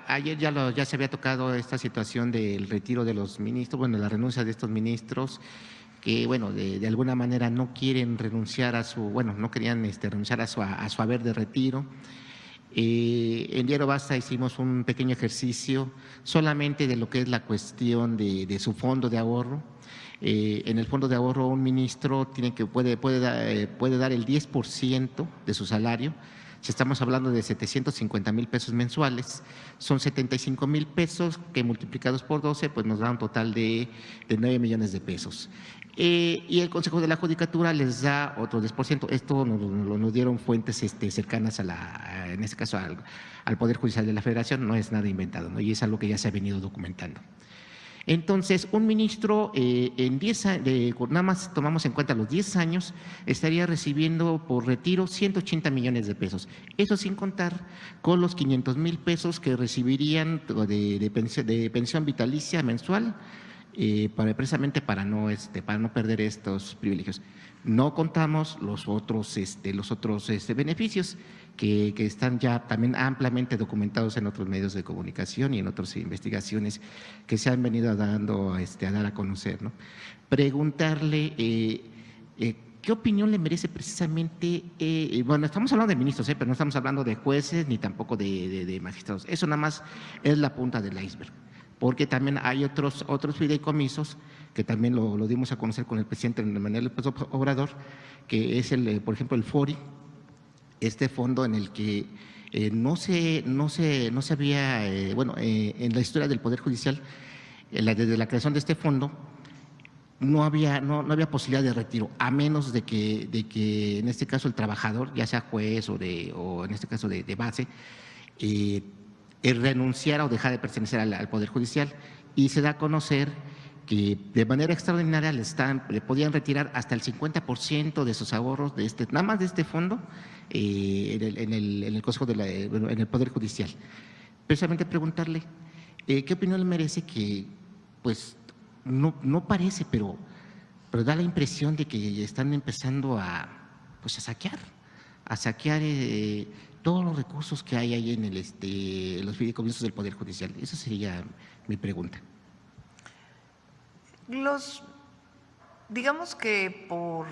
Ayer ya se había tocado esta situación del retiro de los ministros, bueno, la renuncia de estos ministros que, bueno, de alguna manera no quieren renunciar bueno, no querían renunciar a su haber de retiro. En Diario Basta hicimos un pequeño ejercicio solamente de lo que es la cuestión de su fondo de ahorro. En el fondo de ahorro un ministro puede dar el 10% de su salario. Si estamos hablando de 750,000 pesos mensuales, son 75,000 pesos que multiplicados por 12 pues nos da un total de 9 millones de pesos. Y el Consejo de la Judicatura les da otro 10%. Esto nos dieron fuentes cercanas en este caso al Poder Judicial de la Federación, no es nada inventado, ¿no? Y es algo que ya se ha venido documentando. Entonces, un ministro en 10 años, nada más tomamos en cuenta los 10 años, estaría recibiendo por retiro 180 millones de pesos. Eso sin contar con los 500,000 pesos que recibirían de pensión vitalicia mensual, precisamente para no perder estos privilegios. No contamos los otros beneficios que están ya también ampliamente documentados en otros medios de comunicación y en otras investigaciones que se han venido dando a dar a conocer, ¿no? Preguntarle ¿qué opinión le merece precisamente? Bueno, estamos hablando de ministros, pero no estamos hablando de jueces ni tampoco de magistrados. Eso nada más es la punta del iceberg, porque también hay otros fideicomisos que también lo dimos a conocer con el presidente Manuel López Obrador, que es por ejemplo, el FORI, este fondo en el que no se había, en la historia del Poder Judicial, desde la creación de este fondo, no había posibilidad de retiro, a menos de que en este caso el trabajador, ya sea juez o en este caso de base, renunciara o dejara de pertenecer al Poder Judicial. Y se da a conocer que de manera extraordinaria le podían retirar hasta el 50% de sus ahorros nada más de este fondo en el Consejo en el Poder Judicial. Precisamente preguntarle qué opinión le merece que, pues, no parece, pero da la impresión de que están empezando a saquear todos los recursos que hay ahí en los fideicomisos del Poder Judicial. Esa sería mi pregunta. Digamos que por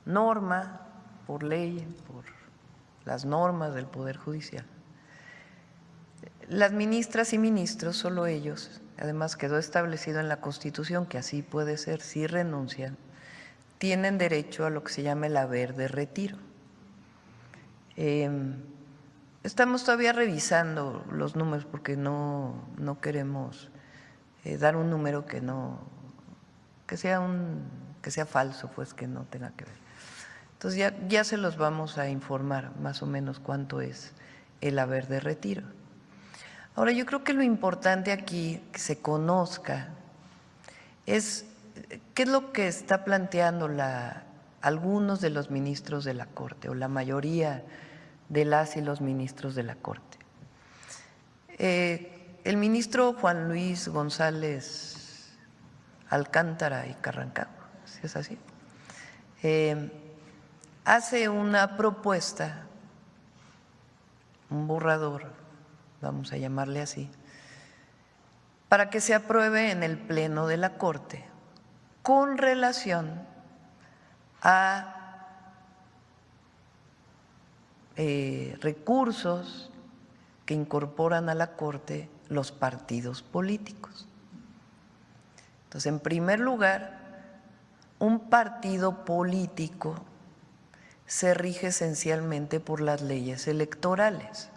norma, por ley, por las normas del Poder Judicial, las ministras y ministros, solo ellos, además quedó establecido en la Constitución que así puede ser, si renuncian, tienen derecho a lo que se llama el haber de retiro. Estamos todavía revisando los números porque no queremos dar un número que sea falso, pues que no tenga que ver. Entonces ya se los vamos a informar más o menos cuánto es el haber de retiro. Ahora, yo creo que lo importante aquí que se conozca es qué es lo que está planteando algunos de los ministros de la Corte o la mayoría de las y los ministros de la Corte. El ministro Juan Luis González Alcántara y Carrancabo, si es así, hace una propuesta, un borrador, vamos a llamarle así, para que se apruebe en el Pleno de la Corte con relación a recursos que incorporan a la Corte los partidos políticos. Entonces, en primer lugar, un partido político se rige esencialmente por las leyes electorales.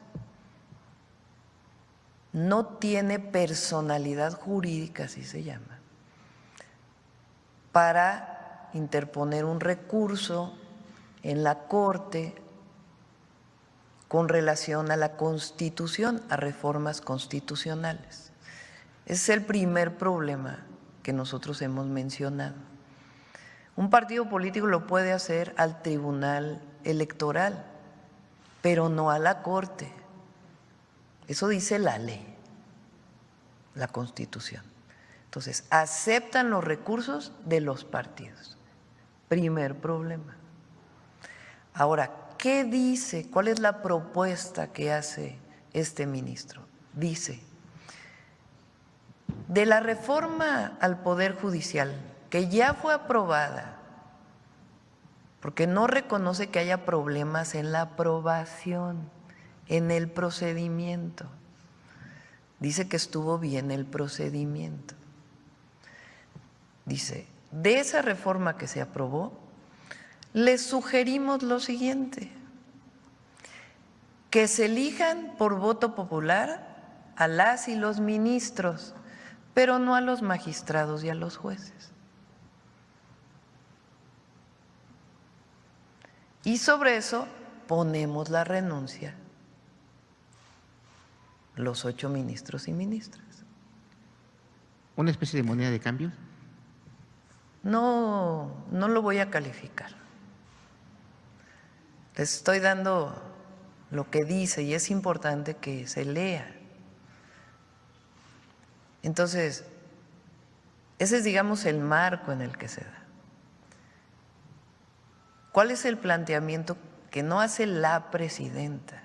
No tiene personalidad jurídica, así se llama, para interponer un recurso en la Corte con relación a la Constitución, a reformas constitucionales. Ese es el primer problema que nosotros hemos mencionado. Un partido político lo puede hacer al Tribunal Electoral, pero no a la Corte. Eso dice la ley, la Constitución. Entonces, aceptan los recursos de los partidos. Primer problema. Ahora, ¿qué dice? ¿Cuál es la propuesta que hace este ministro? dice, de la reforma al Poder Judicial, que ya fue aprobada, porque no reconoce que haya problemas en la aprobación, en el procedimiento. Dice que estuvo bien el procedimiento. Dice, de esa reforma que se aprobó, les sugerimos lo siguiente: que se elijan por voto popular a las y los ministros, pero no a los magistrados y a los jueces. Y sobre eso ponemos la renuncia los 8 ministros y ministras. ¿Una especie de moneda de cambio? No, no lo voy a calificar. Les estoy dando lo que dice y es importante que se lea. Entonces, ese es, digamos, el marco en el que se da. ¿Cuál es el planteamiento que no hace la presidenta,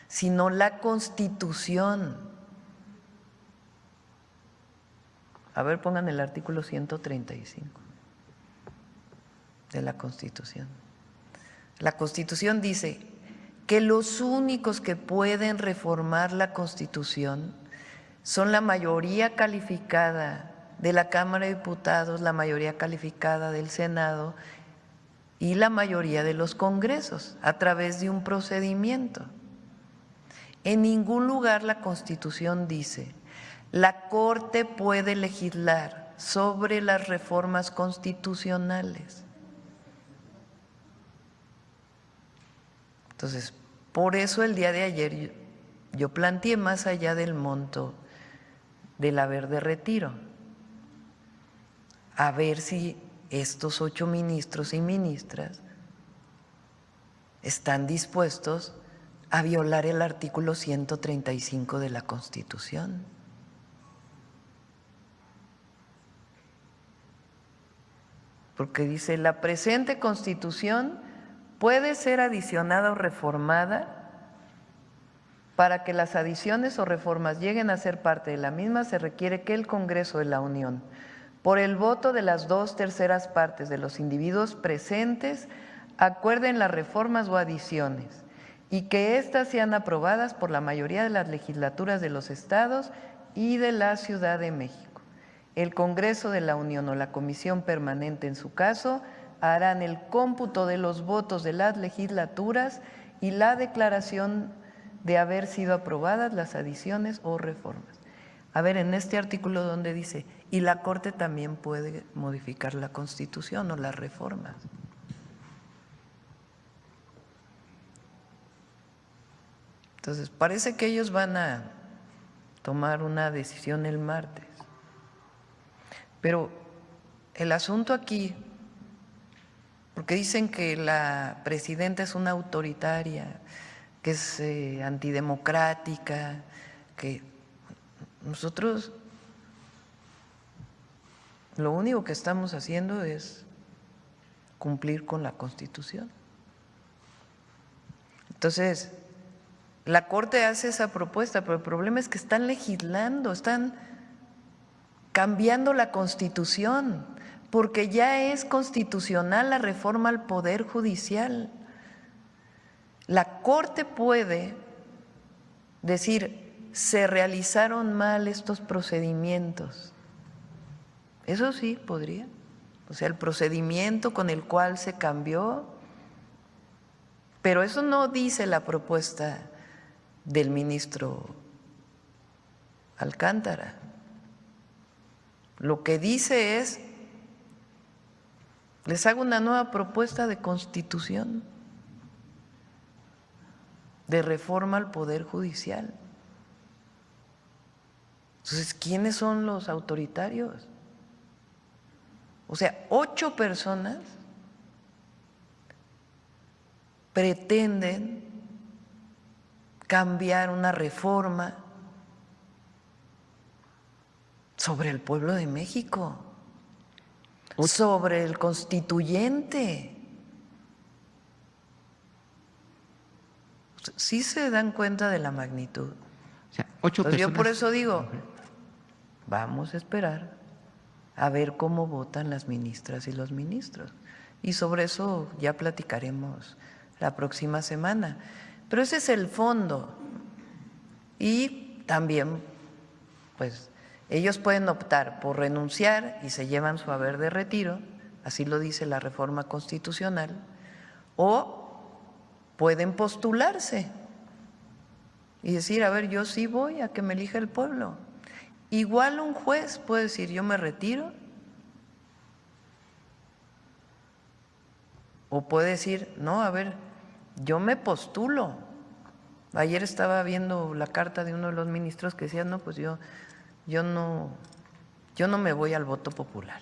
sino la Constitución? A ver, pongan el artículo 135 de la Constitución. La Constitución dice que los únicos que pueden reformar la Constitución son la mayoría calificada de la Cámara de Diputados, la mayoría calificada del Senado y la mayoría de los congresos, a través de un procedimiento. En ningún lugar la Constitución dice: la Corte puede legislar sobre las reformas constitucionales. Entonces, por eso el día de ayer yo planteé más allá del monto del haber de retiro, a ver si estos 8 ministros y ministras están dispuestos a violar el artículo 135 de la Constitución. Porque dice: la presente Constitución puede ser adicionada o reformada. Para que las adiciones o reformas lleguen a ser parte de la misma, se requiere que el Congreso de la Unión, por el voto de las 2/3 partes de los individuos presentes, acuerden las reformas o adiciones y que éstas sean aprobadas por la mayoría de las legislaturas de los estados y de la Ciudad de México. El Congreso de la Unión o la Comisión Permanente, en su caso, harán el cómputo de los votos de las legislaturas y la declaración de haber sido aprobadas las adiciones o reformas. A ver, en este artículo donde dice, y la Corte también puede modificar la Constitución o las reformas. Entonces, parece que ellos van a tomar una decisión el martes. Pero el asunto aquí, porque dicen que la presidenta es una autoritaria, que es antidemocrática, que nosotros lo único que estamos haciendo es cumplir con la Constitución. Entonces, la Corte hace esa propuesta, pero el problema es que están legislando, están cambiando la Constitución, porque ya es constitucional la reforma al Poder Judicial. La Corte puede decir: se realizaron mal estos procedimientos. Eso sí podría. O sea, el procedimiento con el cual se cambió, pero eso no dice la propuesta del ministro Alcántara. Lo que dice es: les hago una nueva propuesta de constitución, de reforma al Poder Judicial. Entonces, ¿quiénes son los autoritarios? O sea, 8 personas pretenden cambiar una reforma sobre el pueblo de México, sobre el constituyente. ¿Sí se dan cuenta de la magnitud? O sea, 8 Entonces personas. yo por eso digo, vamos a esperar a ver cómo votan las ministras y los ministros. Y sobre eso ya platicaremos la próxima semana. Pero ese es el fondo. Y también, pues, ellos pueden optar por renunciar y se llevan su haber de retiro, así lo dice la reforma constitucional, o pueden postularse y decir, a ver, yo sí voy a que me elija el pueblo. Igual un juez puede decir, yo me retiro, o puede decir, no, a ver, yo me postulo. Ayer estaba viendo la carta de uno de los ministros que decía, no, pues yo no me voy al voto popular.